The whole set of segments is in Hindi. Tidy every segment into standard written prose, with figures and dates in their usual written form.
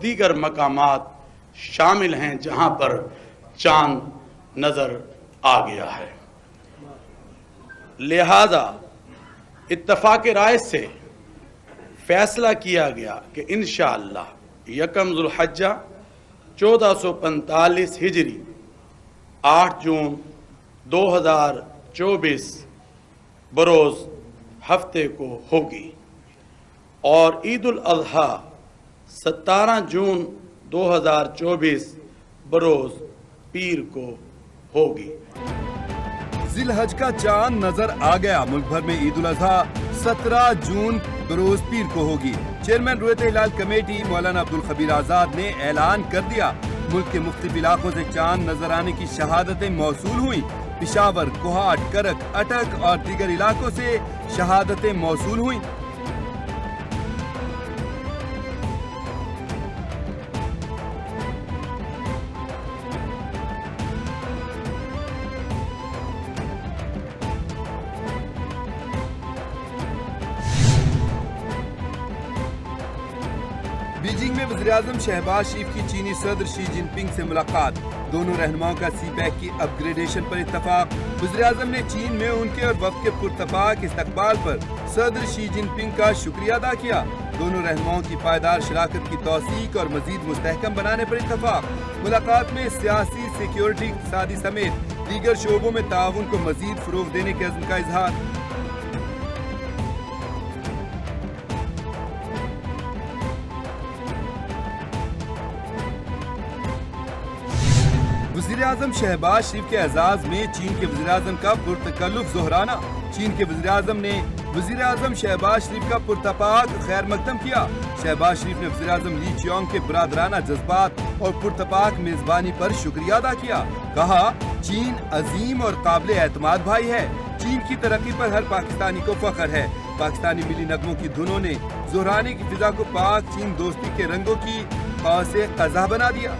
दीगर मकामात शामिल हैं जहां पर चांद नज़र आ गया है। लिहाजा इत्तफाक राय से फैसला किया गया कि इंशाअल्लाह यकम ज़ुल्हज्जा 1445 हिजरी 8 जून 2024 बरोज़ हफ्ते को होगी और ईद उल अज़हा 17 जून 2024 बरोज़ पीर को होगी। जिलहज का चांद नजर आ गया। मुल्क भर में ईद उल अज़हा 17 जून बरोज पीर को होगी। चेयरमैन रुयत हिलाल कमेटी मौलाना अब्दुल खबीर आजाद ने ऐलान कर दिया, मुल्क के मुख्तलिफ इलाकों से चांद नजर आने की शहादतें मौसूल हुई। पिशावर, कोहाट, करक, अटक और दीगर इलाकों से शहादतें मौसूल हुई। बीजिंग में वज़ीर-ए-आज़म शहबाज शरीफ की चीनी सदर शी जिनपिंग से मुलाकात। दोनों रहनुमाओं का सी-पैक की अपग्रेडेशन पर इत्तफाक। वज़ीर-ए-आज़म ने चीन में उनके और वफ़द के पुरतपाक इस्तकबाल पर सदर शी जिनपिंग का शुक्रिया अदा किया। दोनों रहनुमाओं की पायदार शराकत की तौसीक और मज़ीद मुस्तहकम बनाने पर इत्तफाक। मुलाकात में सियासी, सिक्योरिटी, इक़्तिसादी समेत दीगर शोबों में ताउन को मज़ीद फ़रोग़ देने के अज़्म का इज़हार। वज़ीर-ए-आज़म शहबाज शरीफ के एजाज में चीन के वज़ीर-ए-आज़म का पुरतकल्लुफ़ ज़ोहराना। चीन के वज़ीर-ए-आज़म ने वज़ीर-ए-आज़म शहबाज शरीफ का पुरतपाक खैर मकदम किया। शहबाज शरीफ ने वज़ीर-ए-आज़म ली चियोंग के बरादराना जज्बात और पुरतपाक मेज़बानी पर शुक्रिया अदा किया। कहा, चीन अजीम और काबिल एतमाद भाई है। चीन की तरक्की पर हर पाकिस्तानी को फख्र है। पाकिस्तानी मिली नगमों की धुनों ने ज़ोहराने की फिजा को पाक चीन दोस्ती के रंगों की कौसे क़ज़ा बना दिया।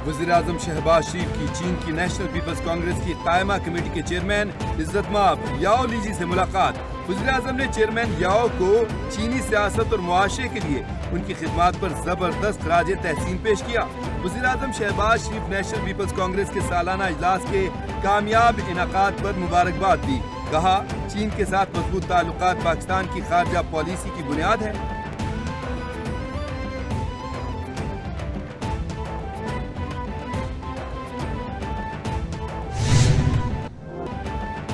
वज़ीर-ए-आज़म शहबाज शरीफ की चीन की नेशनल पीपल्स कांग्रेस की कायमा कमेटी के चेयरमैन इज्जतमाब याओ लीजी से मुलाकात। वज़ीर-ए-आज़म ने चेयरमैन याओ को चीनी सियासत और मुआशरे के लिए उनकी खिदमात पर जबरदस्त खराज तहसीन पेश किया। वज़ीर-ए-आज़म शहबाज शरीफ नेशनल पीपल्स कांग्रेस के सालाना इजलास के कामयाब इनाकात पर मुबारकबाद दी। कहा, चीन के साथ मजबूत ताल्लुकात पाकिस्तान की खारजा पॉलिसी की बुनियाद है।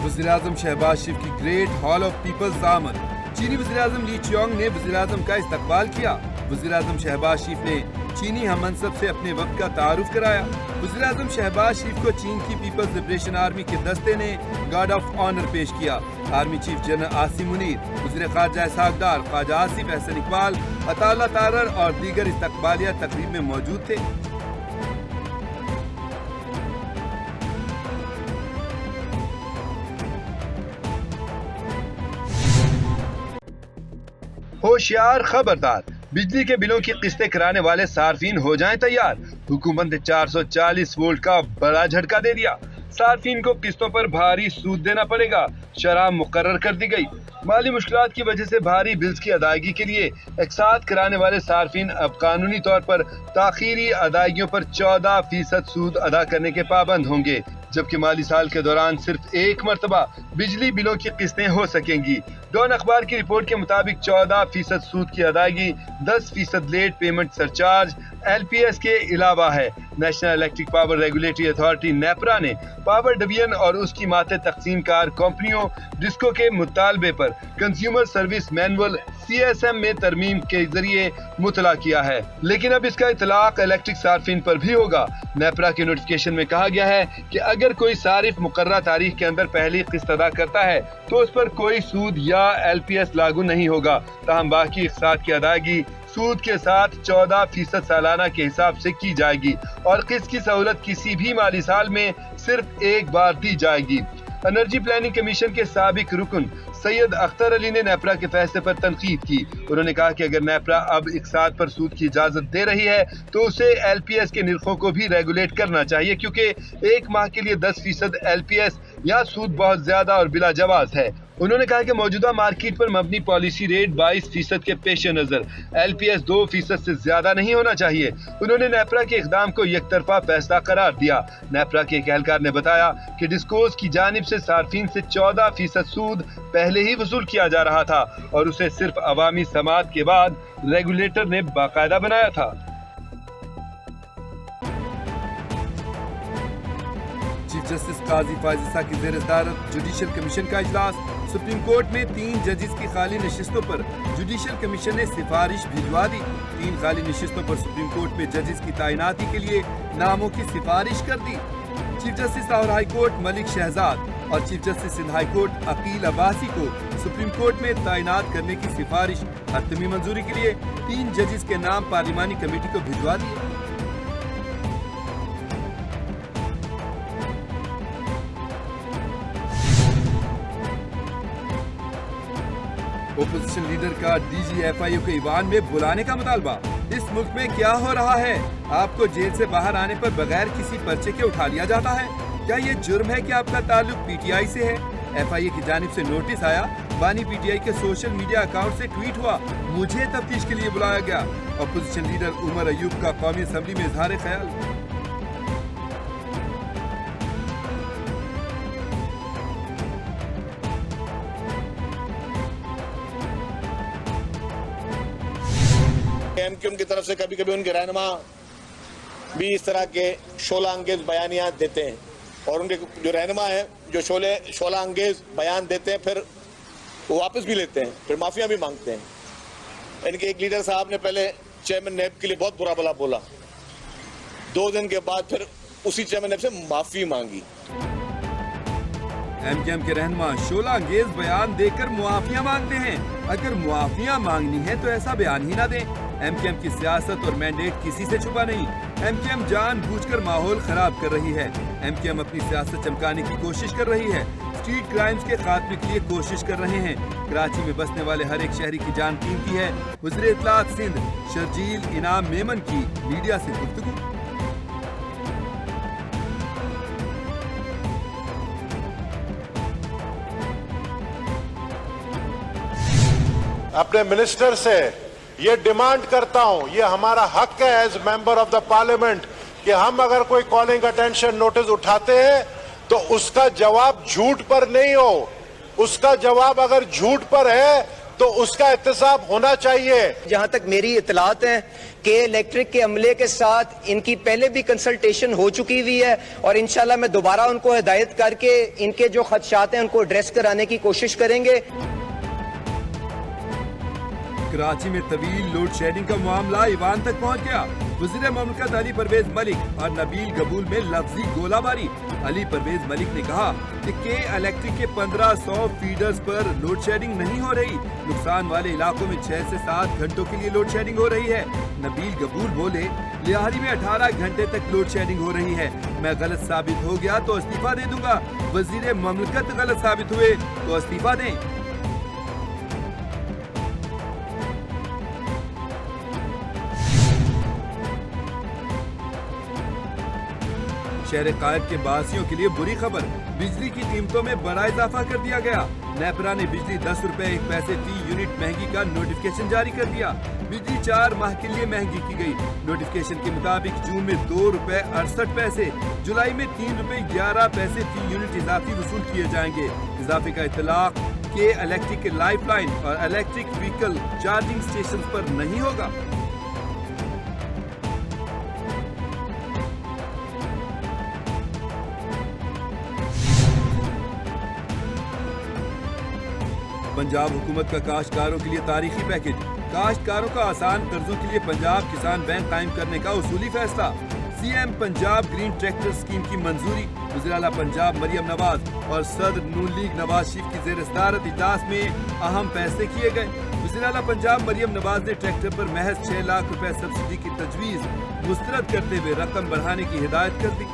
वज़ीर-ए-आज़म शहबाज शरीफ की ग्रेट हॉल ऑफ पीपल्स आमद। चीनी वज़ीर-ए-आज़म ली चियोंग ने वज़ीर-ए-आज़म का इस्तकबाल किया। वज़ीर-ए-आज़म शहबाज शरीफ ने चीनी हममनसब से अपने वक्त का तारुफ कराया। वज़ीर-ए-आज़म शहबाज शरीफ को चीन की पीपल्स लिबरेशन आर्मी के दस्ते ने गार्ड ऑफ ऑनर पेश किया। Army chief general Asim Munir, वज़ीर ख़ारजा इसहाक़ डार, ख्वाजा आसिफ, एहसन इकबाल, अताउल्लाह तारर और दीगर इस्तकबालिया तकरीब में मौजूद थे। होशियार खबरदार, बिजली के बिलों की किस्तें कराने वाले सार्फिन हो जाएं तैयार। हुकूमत ने 440 वोल्ट का बड़ा झटका दे दिया। सार्फिन को किस्तों पर भारी सूद देना पड़ेगा। शरह मुकर्रर कर दी गई। माली मुश्किलात की वजह से भारी बिल्स की अदायगी के लिए एकसाथ कराने वाले सार्फिन अब कानूनी तौर पर ताखीरी अदायगियों पर 14% सूद अदा करने के पाबंद होंगे, जबकि माली साल के दौरान सिर्फ एक मरतबा बिजली बिलों की किस्तें हो सकेंगी। डॉन अखबार की रिपोर्ट के मुताबिक 14% सूद की अदायगी 10% लेट पेमेंट सरचार्ज LPS के अलावा है। National electric power regulatory authority NEPRA ने पावर डिवीजन और उसकी माते तकसीम कार कंपनियों डिस्को के मुतालबे पर कंज्यूमर सर्विस मैनुअल CSM में तरमीम के जरिए मुतला किया है, लेकिन अब इसका इतलाक इलेक्ट्रिक सार्फिन पर भी होगा। नेपरा के नोटिफिकेशन में कहा गया है कि अगर कोई सारिफ मुकर्रर तारीख के अंदर पहली किस्त अदा करता है तो उस पर कोई सूद या LPS लागू नहीं होगा, ताहम बाकी इक़सात की अदायगी सूद के साथ 14% सालाना के हिसाब से की जाएगी और किस्त की सहूलत किसी भी माली साल में सिर्फ एक बार दी जाएगी। एनर्जी प्लानिंग कमीशन के साबिक रुकन सैयद अख्तर अली ने नेपरा के फैसले पर तनकीद की। उन्होंने कहा कि अगर नेपरा अब इक़सात पर सूद की इजाजत दे रही है तो उसे LPS के निर्खों को भी रेगुलेट करना चाहिए, क्योंकि एक माह के लिए 10% LPS या सूद बहुत ज्यादा और बिला जवाज है। उन्होंने कहा कि मौजूदा मार्केट पर मबनी पॉलिसी रेट 22% के पेश नजर LPS 2% से ज्यादा नहीं होना चाहिए। उन्होंने नेपरा के इकदाम को एकतरफा फैसला करार दिया। नेपरा के एक एहलकार ने बताया कि डिस्कोस की जानिब से सार्फिन से 14% सूद पहले ही वसूल किया जा रहा था और उसे सिर्फ अवामी समाअत के बाद रेगुलेटर ने बाकायदा बनाया था। चीफ जस्टिस काजी फायज इसा की ज़ेर सदारत जुडिशल कमीशन का इजलास। सुप्रीम कोर्ट में 3 जजेस की खाली नशिस्तों पर जुडिशल कमीशन ने सिफारिश भिजवा दी। 3 खाली नशिस्तों पर सुप्रीम कोर्ट में जजेस की तैनाती के लिए नामों की सिफारिश कर दी। Chief justice Lahore high court Malik Shahzad और chief justice Sindh high court Aqeel Abbasi को सुप्रीम कोर्ट में तैनात करने की सिफारिश हतमी मंजूरी के लिए 3 जजेस के नाम पार्लिमानी कमेटी को भिजवा दिए। ओपोजिशन लीडर का DGFIO के ईवान में बुलाने का मुतालबा। इस मुल्क में क्या हो रहा है? आपको जेल से बाहर आने पर बगैर किसी पर्चे के उठा लिया जाता है। क्या ये जुर्म है कि आपका ताल्लुक PTI से है? FIA की जानिब से नोटिस आया, बानी PTI के सोशल मीडिया अकाउंट से ट्वीट हुआ, मुझे तफ्तीश के लिए बुलाया गया। ओपोजिशन लीडर उमर अयूब का कौमी असम्बली में इजहार ख्याल। MQM की तरफ से कभी कभी उनके रहनुमा भी इस तरह के शोला अंगेज बयानियात देते हैं और उनके जो रहनुमा हैं जो शोला अंगेज बयान देते हैं फिर वो वापस भी लेते हैं, फिर माफिया भी मांगते हैं। इनके एक लीडर साहब ने पहले चेयरमैन नेब के लिए बहुत बुरा भला बोला, 2 दिन के बाद फिर उसी चेयरमैन नेब से माफी मांगी। MQM के रहनुमा शोला अंगेज बयान देकर मुआफिया मांगते हैं। अगर मुआफिया मांगनी है तो ऐसा बयान ही ना दें। MQM की सियासत और मैंडेट किसी से छुपा नहीं। MQM जानबूझकर माहौल खराब कर रही है। MQM अपनी सियासत चमकाने की कोशिश कर रही है। स्ट्रीट क्राइम्स के खात्मे के लिए कोशिश कर रहे हैं। कराची में बसने वाले हर एक शहरी की जान कीमती है। वज़ीर इत्तलात सिंध शर्जील इनाम मेमन की मीडिया से गुफ्तगू। अपने मिनिस्टर से ये डिमांड करता हूं, ये हमारा हक है as member of the parliament कि हम अगर कोई कॉलिंग अटेंशन नोटिस उठाते हैं तो उसका जवाब झूठ पर नहीं हो। उसका जवाब अगर झूठ पर है तो उसका एहतसाब होना चाहिए। जहां तक मेरी इतलात है कि इलेक्ट्रिक के अमले के साथ इनकी पहले भी कंसल्टेशन हो चुकी हुई है और इंशाल्लाह मैं दोबारा उनको हिदायत करके इनके जो खदशात हैं उनको एड्रेस कराने की कोशिश करेंगे। कराची में तवील लोड शेडिंग का मामला ईवान तक पहुंच गया। वज़ीर ममलकत अली परवेज मलिक और नबील गबूल में लफ्जी गोलाबारी। अली परवेज मलिक ने कहा कि के इलेक्ट्रिक के 1500 फीडर्स पर लोड शेडिंग नहीं हो रही। नुकसान वाले इलाकों में 6 से 7 घंटों के लिए लोड शेडिंग हो रही है। नबील गबूल बोले, लिहारी में 18 घंटे तक लोड शेडिंग हो रही है। मैं गलत साबित हो गया तो इस्तीफा दे दूंगा। वज़ीर ममलकत गलत साबित हुए तो इस्तीफा दें। शहर कायद के बासियों के लिए बुरी खबर, बिजली की कीमतों में बड़ा इजाफा कर दिया गया। नेपरा ने बिजली 10 रुपए 1 पैसे फी यूनिट महंगी का नोटिफिकेशन जारी कर दिया। बिजली 4 माह के लिए महंगी की गई। नोटिफिकेशन के मुताबिक जून में 2 रुपए 68 पैसे, जुलाई में 3 रुपए 11 पैसे फी यूनिट इजाफी वसूल किए जाएंगे। इजाफे का इतलाक के इलेक्ट्रिक लाइफलाइन और इलेक्ट्रिक व्हीकल चार्जिंग स्टेशन पर नहीं होगा। पंजाब हुकूमत का काश्तकारों के लिए तारीखी पैकेज। काश्तकारों का आसान कर्जों के लिए पंजाब किसान बैंक कायम करने का उसूली फैसला। CM Punjab green tractor scheme की मंजूरी। वज़ीर आला पंजाब मरियम नवाज और सदर नून लीग नवाज शरीफ की ज़ेर सदारत इजलास में अहम फैसले किए गए। वज़ीर आला पंजाब मरियम नवाज ने ट्रैक्टर पर महज 6 लाख रुपए सब्सिडी की तजवीज़ मुस्तरद करते हुए रकम बढ़ाने की हिदायत कर दी।